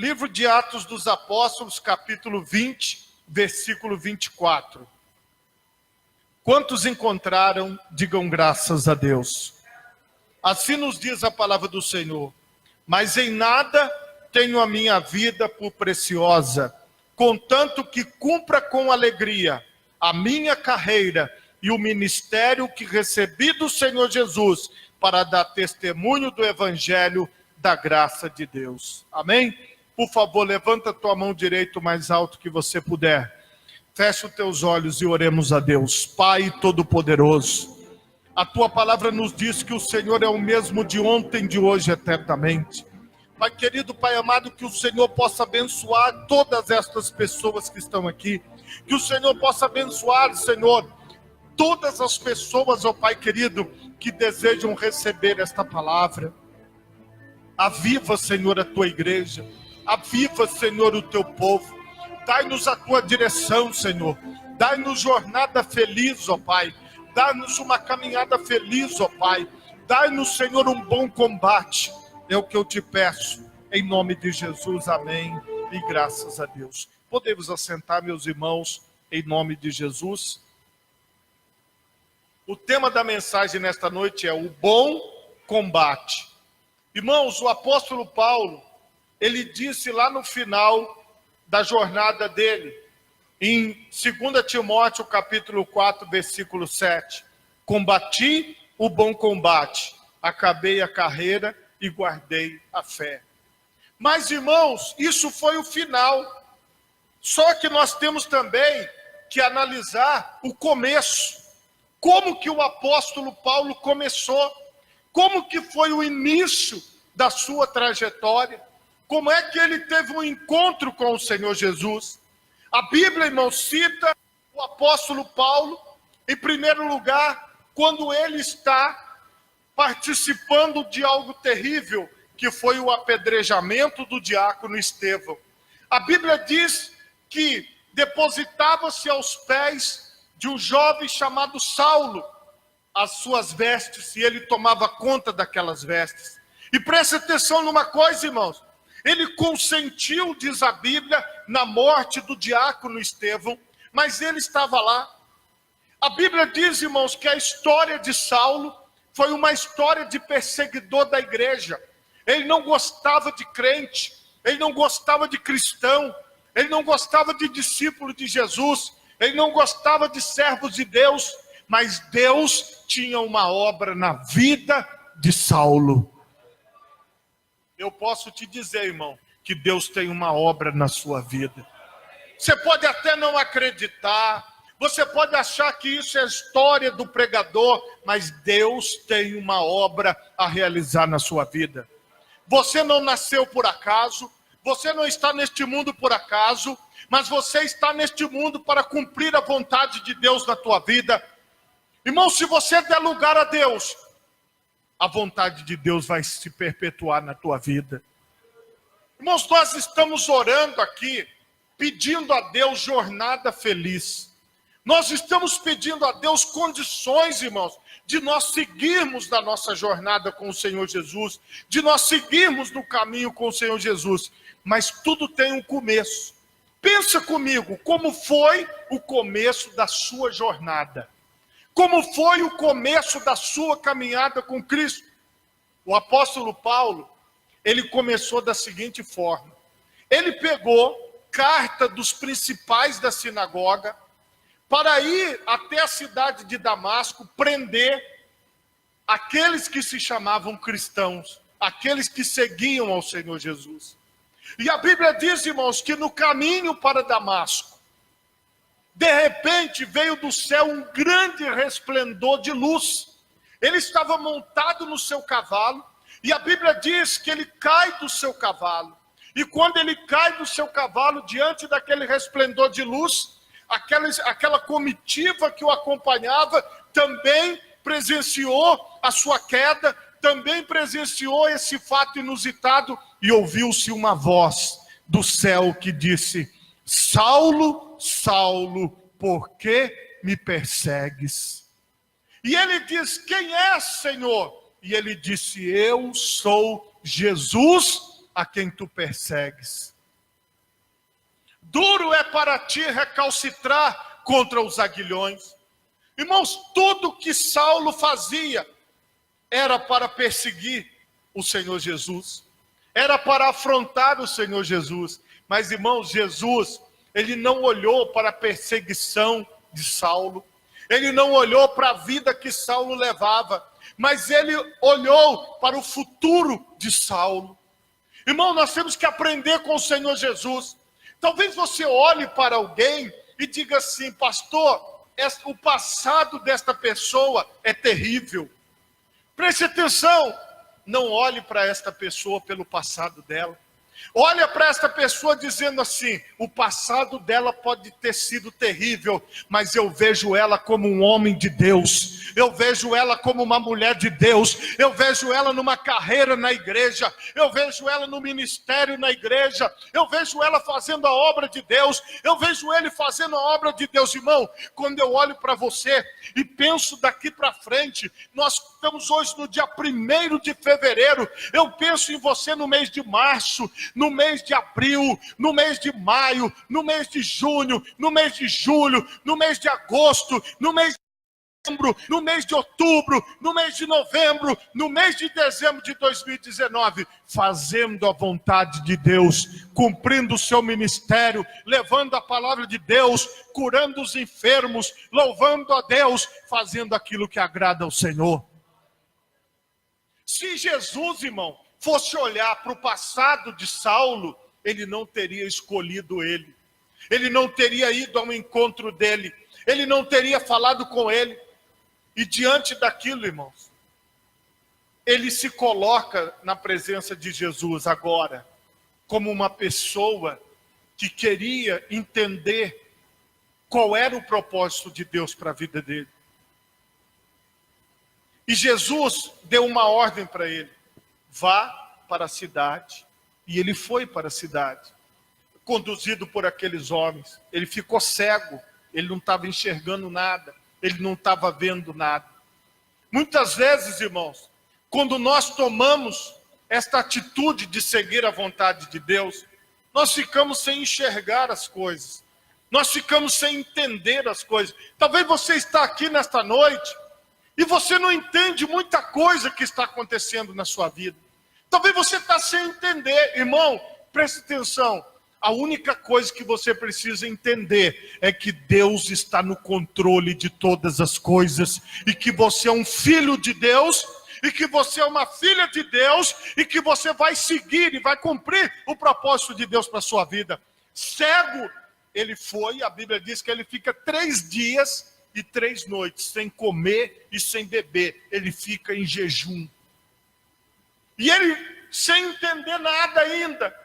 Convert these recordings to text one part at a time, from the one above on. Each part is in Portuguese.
Livro de Atos dos Apóstolos, capítulo 20, versículo 24. Quantos encontraram, digam graças a Deus. Assim nos diz a palavra do Senhor. Mas em nada tenho a minha vida por preciosa, contanto que cumpra com alegria a minha carreira e o ministério que recebi do Senhor Jesus para dar testemunho do evangelho da graça de Deus. Amém? Por favor, levanta a tua mão direita o mais alto que você puder. Fecha os teus olhos e oremos a Deus. Pai Todo-Poderoso, a tua palavra nos diz que o Senhor é o mesmo de ontem, de hoje, eternamente. Pai querido, Pai amado, que o Senhor possa abençoar todas estas pessoas que estão aqui. Que o Senhor possa abençoar, Senhor, todas as pessoas, ó Pai querido, que desejam receber esta palavra. Aviva, Senhor, a tua igreja. Aviva, Senhor, o teu povo. Dai-nos a tua direção, Senhor. Dai-nos jornada feliz, ó Pai. Dai-nos uma caminhada feliz, ó Pai. Dai-nos, Senhor, um bom combate. É o que eu te peço. Em nome de Jesus, amém. E graças a Deus. Podemos assentar, meus irmãos, em nome de Jesus. O tema da mensagem nesta noite é o bom combate. Irmãos, o apóstolo Paulo, ele disse lá no final da jornada dele, em 2 Timóteo capítulo 4, versículo 7, combati o bom combate, acabei a carreira e guardei a fé. Mas, irmãos, isso foi o final. Só que nós temos também que analisar o começo. Como que o apóstolo Paulo começou? Como que foi o início da sua trajetória? Como é que ele teve um encontro com o Senhor Jesus? A Bíblia, irmão, cita o apóstolo Paulo, em primeiro lugar, quando ele está participando de algo terrível, que foi o apedrejamento do diácono Estevão. A Bíblia diz que depositava-se aos pés de um jovem chamado Saulo as suas vestes, e ele tomava conta daquelas vestes. E preste atenção numa coisa, irmãos. Ele consentiu, diz a Bíblia, na morte do diácono Estevão, mas ele estava lá. A Bíblia diz, irmãos, que a história de Saulo foi uma história de perseguidor da igreja. Ele não gostava de crente, ele não gostava de cristão, ele não gostava de discípulo de Jesus, ele não gostava de servos de Deus, mas Deus tinha uma obra na vida de Saulo. Eu posso te dizer, irmão, que Deus tem uma obra na sua vida. Você pode até não acreditar, você pode achar que isso é história do pregador, mas Deus tem uma obra a realizar na sua vida. Você não nasceu por acaso, você não está neste mundo por acaso, mas você está neste mundo para cumprir a vontade de Deus na tua vida. Irmão, se você der lugar a Deus, a vontade de Deus vai se perpetuar na tua vida. Irmãos, nós estamos orando aqui, pedindo a Deus jornada feliz. Nós estamos pedindo a Deus condições, irmãos, de nós seguirmos na nossa jornada com o Senhor Jesus, de nós seguirmos no caminho com o Senhor Jesus. Mas tudo tem um começo. Pensa comigo, como foi o começo da sua jornada? Como foi o começo da sua caminhada com Cristo? O apóstolo Paulo, ele começou da seguinte forma. Ele pegou carta dos principais da sinagoga para ir até a cidade de Damasco prender aqueles que se chamavam cristãos, aqueles que seguiam ao Senhor Jesus. E a Bíblia diz, irmãos, que no caminho para Damasco, de repente veio do céu um grande resplendor de luz. Ele estava montado no seu cavalo, e a Bíblia diz que ele cai do seu cavalo. E quando ele cai do seu cavalo, diante daquele resplendor de luz, aquela comitiva que o acompanhava também presenciou a sua queda, também presenciou esse fato inusitado, e ouviu-se uma voz do céu que disse: Saulo, Saulo, por que me persegues? E ele diz: quem é, Senhor? E ele disse: eu sou Jesus, a quem tu persegues. Duro é para ti recalcitrar contra os aguilhões. Irmãos, tudo que Saulo fazia era para perseguir o Senhor Jesus. Era para afrontar o Senhor Jesus. Mas, irmãos, Jesus, ele não olhou para a perseguição de Saulo. Ele não olhou para a vida que Saulo levava. Mas ele olhou para o futuro de Saulo. Irmão, nós temos que aprender com o Senhor Jesus. Talvez você olhe para alguém e diga assim: pastor, o passado desta pessoa é terrível. Preste atenção, não olhe para esta pessoa pelo passado dela. Olha para esta pessoa dizendo assim: o passado dela pode ter sido terrível, mas eu vejo ela como um homem de Deus, eu vejo ela como uma mulher de Deus, eu vejo ela numa carreira na igreja, eu vejo ela no ministério na igreja, eu vejo ela fazendo a obra de Deus, eu vejo ele fazendo a obra de Deus. Irmão, quando eu olho para você e penso daqui para frente, nós estamos hoje no dia 1º de fevereiro, eu penso em você no mês de março, no mês de abril, no mês de maio, no mês de junho, no mês de julho, no mês de agosto, no mês de setembro, no mês de outubro, no mês de novembro, no mês de dezembro de 2019, fazendo a vontade de Deus, cumprindo o seu ministério, levando a palavra de Deus, curando os enfermos, louvando a Deus, fazendo aquilo que agrada ao Senhor. Se Jesus, irmão, fosse olhar para o passado de Saulo, ele não teria escolhido ele. Ele não teria ido ao encontro dele. Ele não teria falado com ele. E diante daquilo, irmãos, ele se coloca na presença de Jesus agora, como uma pessoa que queria entender qual era o propósito de Deus para a vida dele. E Jesus deu uma ordem para ele: vá para a cidade. E ele foi para a cidade, conduzido por aqueles homens. Ele ficou cego, ele não estava enxergando nada, ele não estava vendo nada. Muitas vezes, irmãos, quando nós tomamos esta atitude de seguir a vontade de Deus, nós ficamos sem enxergar as coisas, nós ficamos sem entender as coisas. Talvez você está aqui nesta noite e você não entende muita coisa que está acontecendo na sua vida. Talvez você está sem entender. Irmão, preste atenção. A única coisa que você precisa entender é que Deus está no controle de todas as coisas. E que você é um filho de Deus. E que você é uma filha de Deus. E que você vai seguir e vai cumprir o propósito de Deus para a sua vida. Cego, ele foi. A Bíblia diz que ele fica 3 dias e 3 noites sem comer e sem beber. Ele fica em jejum. E ele, sem entender nada ainda,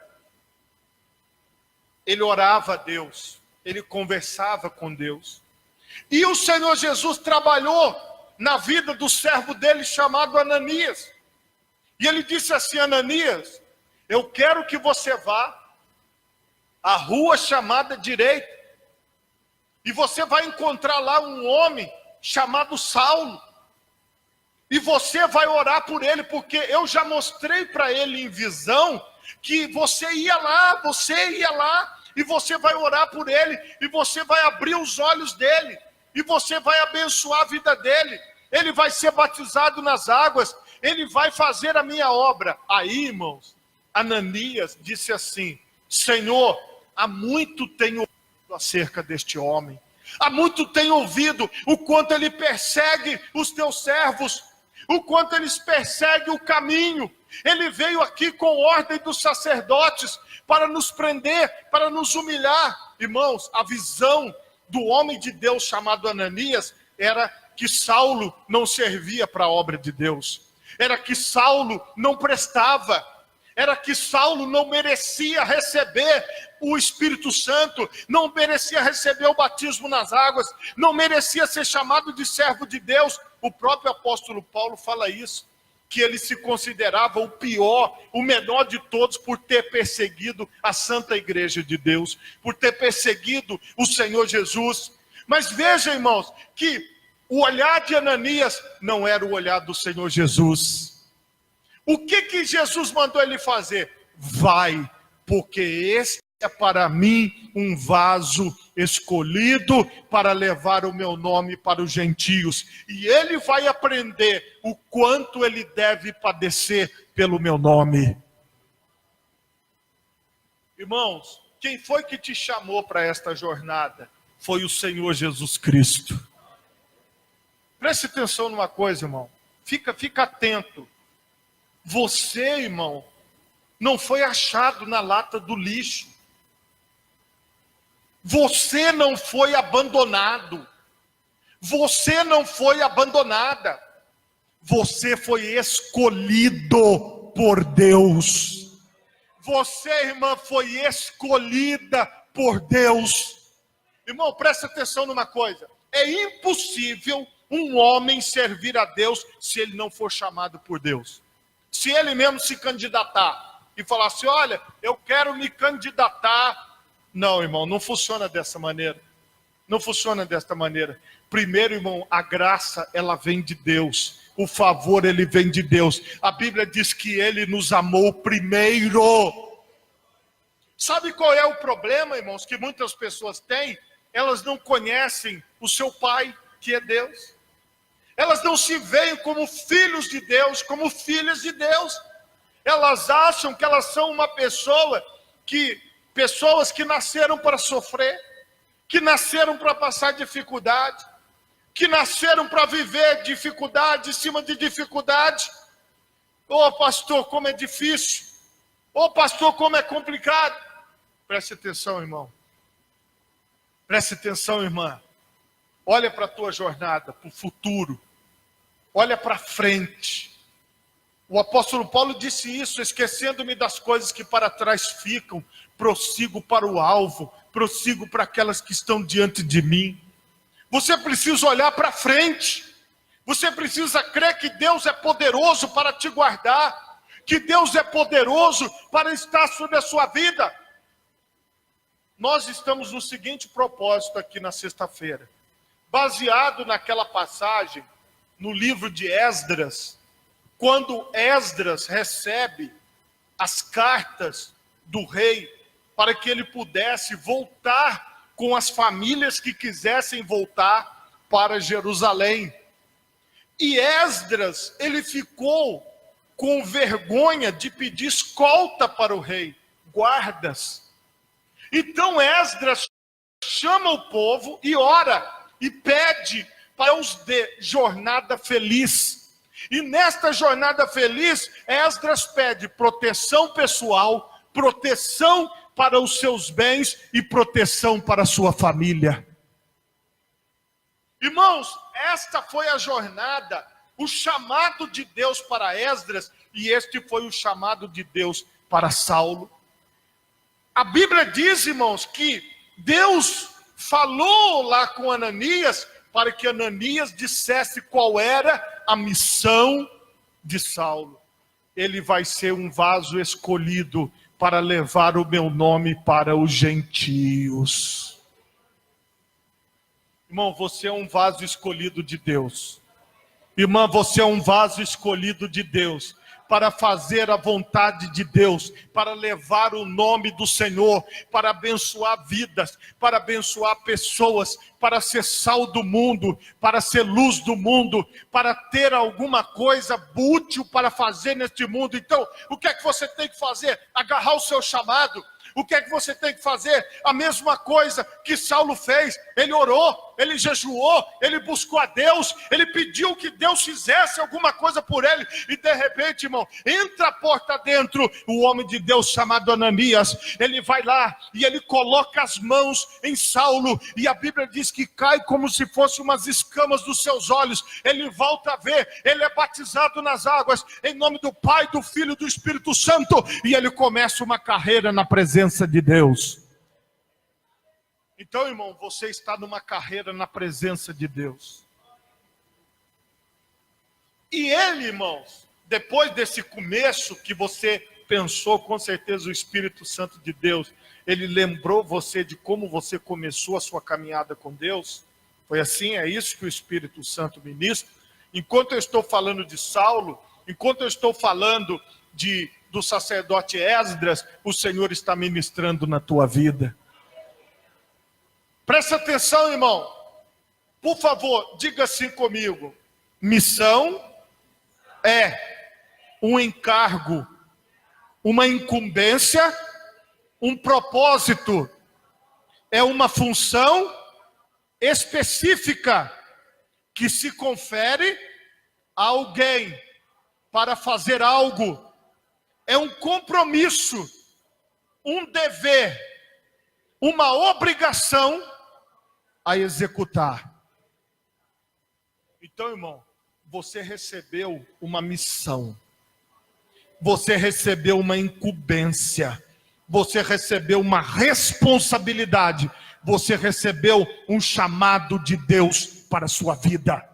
ele orava a Deus, ele conversava com Deus. E o Senhor Jesus trabalhou na vida do servo dele chamado Ananias. E ele disse assim: Ananias, eu quero que você vá à rua chamada Direita. E você vai encontrar lá um homem chamado Saulo. E você vai orar por ele, porque eu já mostrei para ele em visão que você ia lá, e você vai orar por ele, e você vai abrir os olhos dele, e você vai abençoar a vida dele. Ele vai ser batizado nas águas, ele vai fazer a minha obra. Aí, irmãos, Ananias disse assim: Senhor, há muito tenho ouvido acerca deste homem, há muito tenho ouvido o quanto ele persegue os teus servos, o quanto eles perseguem o caminho. Ele veio aqui com ordem dos sacerdotes para nos prender, para nos humilhar. Irmãos, a visão do homem de Deus chamado Ananias era que Saulo não servia para a obra de Deus. Era que Saulo não prestava. Era que Saulo não merecia receber o Espírito Santo, não merecia receber o batismo nas águas, não merecia ser chamado de servo de Deus. O próprio apóstolo Paulo fala isso, que ele se considerava o pior, o menor de todos, por ter perseguido a Santa Igreja de Deus, por ter perseguido o Senhor Jesus. Mas veja, irmãos, que o olhar de Ananias não era o olhar do Senhor Jesus. O que Jesus mandou ele fazer? vai, porque este é para mim um vaso escolhido para levar o meu nome para os gentios. E ele vai aprender o quanto ele deve padecer pelo meu nome. Irmãos, quem foi que te chamou para esta jornada? Foi o Senhor Jesus Cristo. Preste atenção numa coisa, irmão. Fica atento. Você, irmão, não foi achado na lata do lixo. Você não foi abandonado. Você não foi abandonada. Você foi escolhido por Deus. Você, irmã, foi escolhida por Deus. Irmão, presta atenção numa coisa. É impossível um homem servir a Deus se ele não for chamado por Deus. Se ele mesmo se candidatar e falar assim, olha, eu quero me candidatar. Não, irmão, não funciona dessa maneira. Não funciona desta maneira. Primeiro, irmão, a graça, ela vem de Deus. O favor, ele vem de Deus. A Bíblia diz que ele nos amou primeiro. Sabe qual é o problema, irmãos, que muitas pessoas têm? Elas não conhecem o seu Pai, que é Deus. Elas não se veem como filhos de Deus, como filhas de Deus. Elas acham que elas são uma pessoas que nasceram para sofrer, que nasceram para passar dificuldade, que nasceram para viver dificuldade em cima de dificuldade. Ô pastor, como é difícil. Ô pastor, como é complicado. Preste atenção, irmão. Preste atenção, irmã. Olha para a tua jornada, para o futuro. Olha para frente. O apóstolo Paulo disse isso, esquecendo-me das coisas que para trás ficam, prossigo para o alvo, prossigo para aquelas que estão diante de mim. Você precisa olhar para frente. Você precisa crer que Deus é poderoso para te guardar, que Deus é poderoso para estar sobre a sua vida. Nós estamos no seguinte propósito aqui na sexta-feira. Baseado naquela passagem, no livro de Esdras, quando Esdras recebe as cartas do rei, para que ele pudesse voltar com as famílias que quisessem voltar para Jerusalém. E Esdras, ele ficou com vergonha de pedir escolta para o rei, guardas. Então Esdras chama o povo e ora, e pede para os dê jornada feliz. E nesta jornada feliz, Esdras pede proteção pessoal, proteção para os seus bens e proteção para a sua família. Irmãos, esta foi a jornada, o chamado de Deus para Esdras, e este foi o chamado de Deus para Saulo. A Bíblia diz, irmãos, que Deus falou lá com Ananias, para que Ananias dissesse qual era a missão de Saulo. Ele vai ser um vaso escolhido para levar o meu nome para os gentios. Irmão, você é um vaso escolhido de Deus. Irmã, você é um vaso escolhido de Deus, para fazer a vontade de Deus, para levar o nome do Senhor, para abençoar vidas, para abençoar pessoas, para ser sal do mundo, para ser luz do mundo, para ter alguma coisa útil para fazer neste mundo. Então, o que é que você tem que fazer? Agarrar o seu chamado. O que é que você tem que fazer? A mesma coisa que Saulo fez. Ele orou, ele jejuou, ele buscou a Deus, ele pediu que Deus fizesse alguma coisa por ele. E de repente, irmão, entra a porta dentro, o homem de Deus chamado Ananias, ele vai lá e ele coloca as mãos em Saulo. E a Bíblia diz que cai como se fosse umas escamas dos seus olhos. Ele volta a ver, ele é batizado nas águas, em nome do Pai, do Filho e do Espírito Santo. E ele começa uma carreira na presença de Deus. Então, irmão, você está numa carreira na presença de Deus. E ele, irmãos, depois desse começo que você pensou, com certeza o Espírito Santo de Deus, ele lembrou você de como você começou a sua caminhada com Deus. Foi assim, é isso que o Espírito Santo ministra. Enquanto eu estou falando de Saulo, enquanto eu estou falando de do sacerdote Esdras, o Senhor está ministrando na tua vida. Presta atenção, irmão. Por favor, diga assim comigo. Missão é um encargo, uma incumbência, um propósito. É uma função específica que se confere a alguém para fazer algo. É um compromisso, um dever, uma obrigação a executar. Então, irmão, você recebeu uma missão. Você recebeu uma incumbência. Você recebeu uma responsabilidade. Você recebeu um chamado de Deus para a sua vida.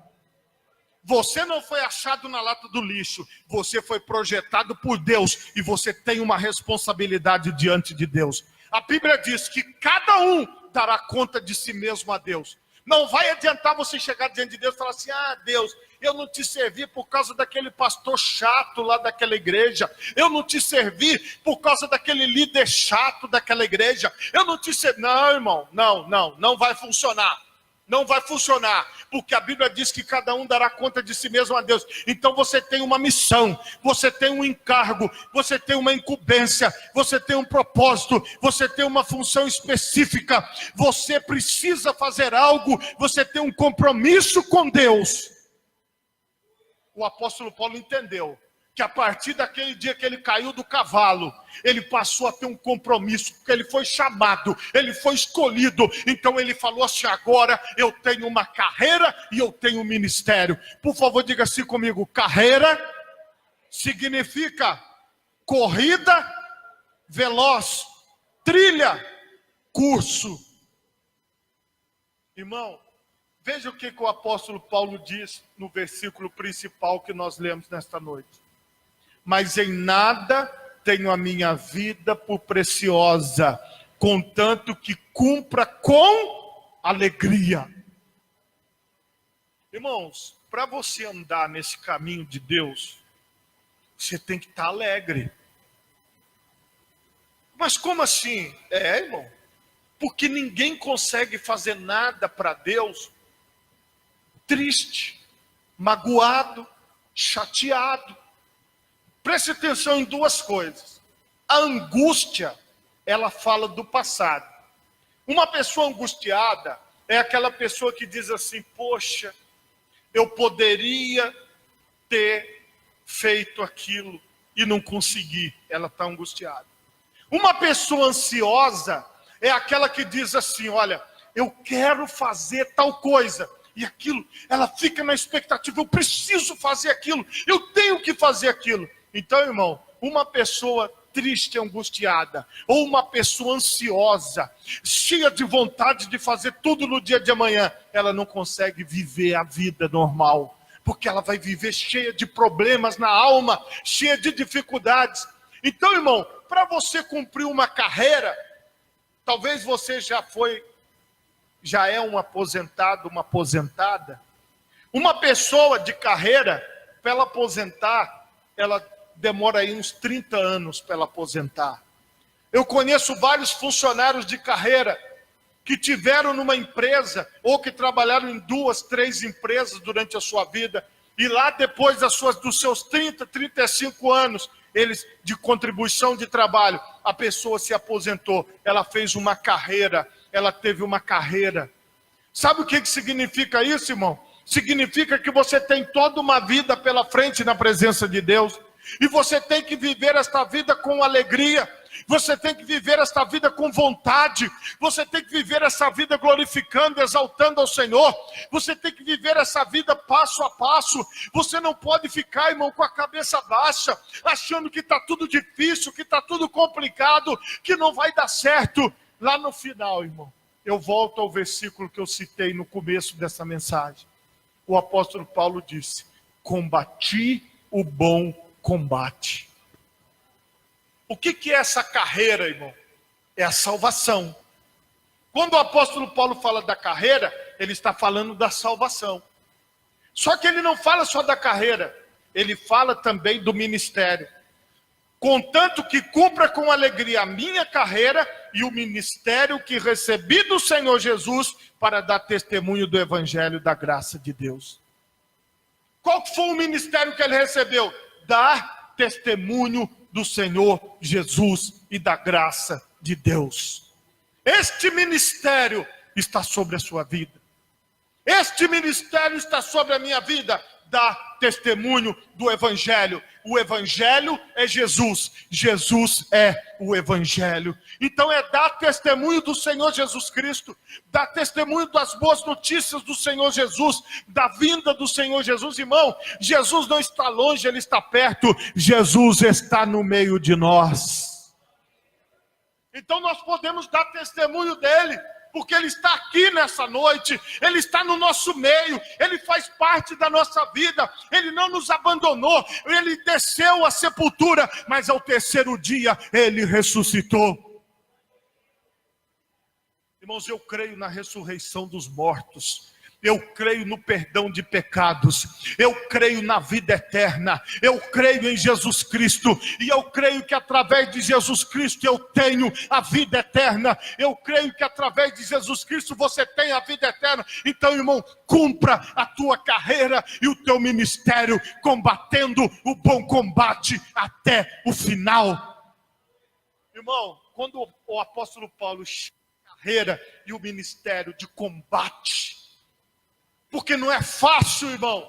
Você não foi achado na lata do lixo. Você foi projetado por Deus. E você tem uma responsabilidade diante de Deus. A Bíblia diz que cada um dará conta de si mesmo a Deus. Não vai adiantar você chegar diante de Deus e falar assim: ah, Deus, eu não te servi por causa daquele pastor chato lá daquela igreja. Eu não te servi por causa daquele líder chato daquela igreja. Eu não te servi. Não, irmão, não vai funcionar. Não vai funcionar, porque a Bíblia diz que cada um dará conta de si mesmo a Deus. Então você tem uma missão, você tem um encargo, você tem uma incumbência, você tem um propósito, você tem uma função específica. Você precisa fazer algo, você tem um compromisso com Deus. O apóstolo Paulo entendeu que a partir daquele dia que ele caiu do cavalo, ele passou a ter um compromisso, porque ele foi chamado, ele foi escolhido. Então ele falou assim: agora eu tenho uma carreira e eu tenho um ministério. Por favor, diga assim comigo: carreira significa corrida veloz, trilha, curso. Irmão, veja o que o apóstolo Paulo diz no versículo principal que nós lemos nesta noite. Mas em nada tenho a minha vida por preciosa, contanto que cumpra com alegria. Irmãos, para você andar nesse caminho de Deus, você tem que estar alegre. Mas como assim? Irmão, porque ninguém consegue fazer nada para Deus triste, magoado, chateado. Preste atenção em duas coisas. A angústia, ela fala do passado. Uma pessoa angustiada é aquela pessoa que diz assim: poxa, eu poderia ter feito aquilo e não consegui. Ela está angustiada. Uma pessoa ansiosa é aquela que diz assim: olha, eu quero fazer tal coisa. E aquilo, ela fica na expectativa: eu preciso fazer aquilo, eu tenho que fazer aquilo. Então, irmão, uma pessoa triste, angustiada, ou uma pessoa ansiosa, cheia de vontade de fazer tudo no dia de amanhã, ela não consegue viver a vida normal, porque ela vai viver cheia de problemas na alma, cheia de dificuldades. Então, irmão, para você cumprir uma carreira, talvez você já é um aposentado, uma aposentada. Uma pessoa de carreira, para ela aposentar, ela demora aí uns 30 anos para ela aposentar. Eu conheço vários funcionários de carreira que tiveram numa empresa ou que trabalharam em 2, 3 empresas durante a sua vida, e lá depois dos seus 30, 35 anos, eles de contribuição de trabalho, a pessoa se aposentou, ela fez uma carreira, ela teve uma carreira. Sabe o que significa isso, irmão? Significa que você tem toda uma vida pela frente na presença de Deus. E você tem que viver esta vida com alegria. Você tem que viver esta vida com vontade. Você tem que viver essa vida glorificando, exaltando ao Senhor. Você tem que viver essa vida passo a passo. Você não pode ficar, irmão, com a cabeça baixa, achando que está tudo difícil, que está tudo complicado, que não vai dar certo. Lá no final, irmão, eu volto ao versículo que eu citei no começo dessa mensagem. O apóstolo Paulo disse: combati o bom combate. O que é essa carreira, irmão? É a salvação. Quando o apóstolo Paulo fala da carreira, ele está falando da salvação. Só que ele não fala só da carreira, ele fala também do ministério. contanto que cumpra com alegria a minha carreira e o ministério que recebi do Senhor Jesus para dar testemunho do evangelho da graça de Deus. Qual foi o ministério que ele recebeu? Dar testemunho do Senhor Jesus e da graça de Deus. Este ministério está sobre a sua vida. Este ministério está sobre a minha vida. Dar testemunho do evangelho. O evangelho é Jesus. Jesus é o evangelho. Então é dar testemunho do Senhor Jesus Cristo. Dar testemunho das boas notícias do Senhor Jesus. Da vinda do Senhor Jesus. Irmão, Jesus não está longe, Ele está perto. Jesus está no meio de nós. Então nós podemos dar testemunho dEle. Porque Ele está aqui nessa noite, Ele está no nosso meio, Ele faz parte da nossa vida, Ele não nos abandonou, Ele desceu à sepultura, mas ao terceiro dia Ele ressuscitou. Irmãos, eu creio na ressurreição dos mortos. Eu creio no perdão de pecados, eu creio na vida eterna, eu creio em Jesus Cristo, e eu creio que através de Jesus Cristo eu tenho a vida eterna, eu creio que através de Jesus Cristo você tem a vida eterna. Então, irmão, cumpra a tua carreira e o teu ministério, combatendo o bom combate até o final. Irmão, quando o apóstolo Paulo chega à carreira e o ministério de combate, porque não é fácil, irmão.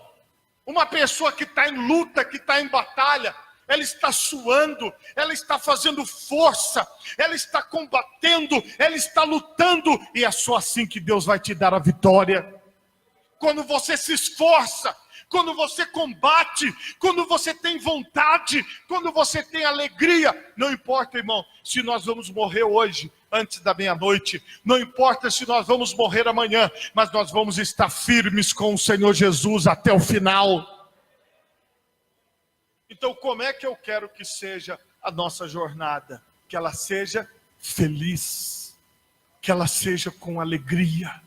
Uma pessoa que está em luta, que está em batalha, ela está suando, ela está fazendo força, ela está combatendo, ela está lutando, e é só assim que Deus vai te dar a vitória. Quando você se esforça, quando você combate, quando você tem vontade, quando você tem alegria, não importa, irmão, se nós vamos morrer hoje, antes da meia-noite, não importa se nós vamos morrer amanhã, mas nós vamos estar firmes com o Senhor Jesus até o final. Então, como é que eu quero que seja a nossa jornada? Que ela seja feliz, que ela seja com alegria.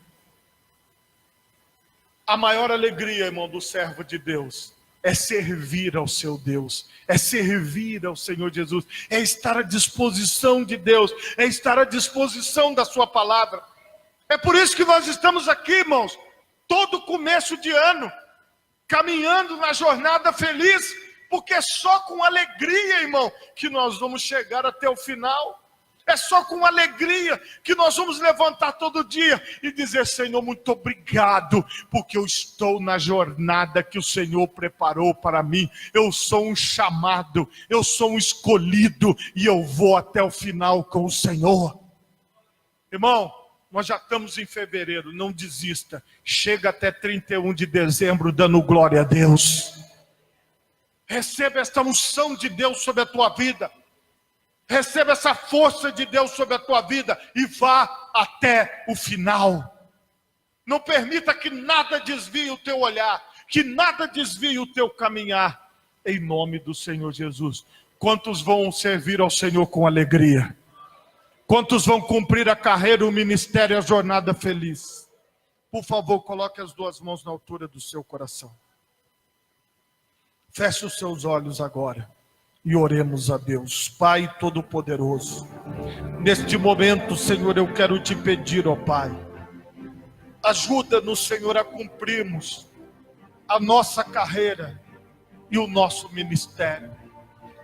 A maior alegria, irmão, do servo de Deus é servir ao seu Deus, é servir ao Senhor Jesus, é estar à disposição de Deus, é estar à disposição da sua palavra. É por isso que nós estamos aqui, irmãos, todo começo de ano, caminhando na jornada feliz, porque é só com alegria, irmão, que nós vamos chegar até o final. É só com alegria que nós vamos levantar todo dia e dizer: Senhor, muito obrigado, porque eu estou na jornada que o Senhor preparou para mim. Eu sou um chamado, eu sou um escolhido, e eu vou até o final com o Senhor. Irmão, nós já estamos em fevereiro, não desista. Chega até 31 de dezembro dando glória a Deus. Receba esta unção de Deus sobre a tua vida. Receba essa força de Deus sobre a tua vida e vá até o final. Não permita que nada desvie o teu olhar, que nada desvie o teu caminhar. Em nome do Senhor Jesus. Quantos vão servir ao Senhor com alegria? Quantos vão cumprir a carreira, o ministério, a jornada feliz? Por favor, coloque as duas mãos na altura do seu coração. Feche os seus olhos agora. E oremos a Deus. Pai Todo-Poderoso, neste momento, Senhor, eu quero te pedir, ó Pai, ajuda-nos, Senhor, a cumprirmos a nossa carreira e o nosso ministério.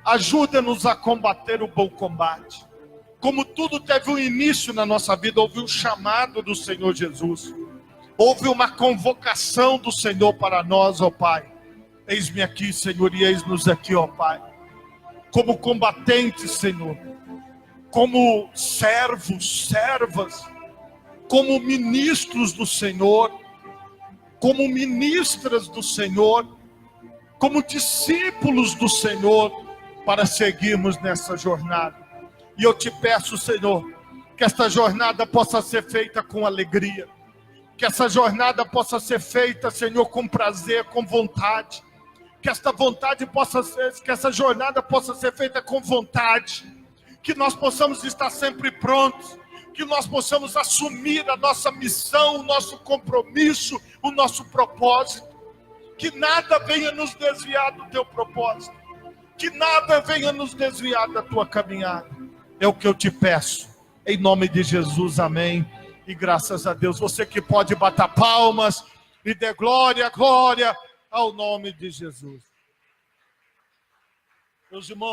Ajuda-nos a combater o bom combate. Como tudo teve um início na nossa vida, houve um chamado do Senhor Jesus. Houve uma convocação do Senhor para nós, ó Pai. Eis-me aqui, Senhor, e eis-nos aqui, ó Pai. Como combatentes, Senhor, como servos, servas, como ministros do Senhor, como ministras do Senhor, como discípulos do Senhor, para seguirmos nessa jornada. E eu te peço, Senhor, que esta jornada possa ser feita com alegria, que essa jornada possa ser feita, Senhor, com prazer, com vontade. Que esta vontade possa ser, que essa jornada possa ser feita com vontade, que nós possamos estar sempre prontos, que nós possamos assumir a nossa missão, o nosso compromisso, o nosso propósito, que nada venha nos desviar do teu propósito, que nada venha nos desviar da tua caminhada. É o que eu te peço, em nome de Jesus, amém. E graças a Deus, você que pode bater palmas e dê glória, glória ao nome de Jesus. Meus irmãos.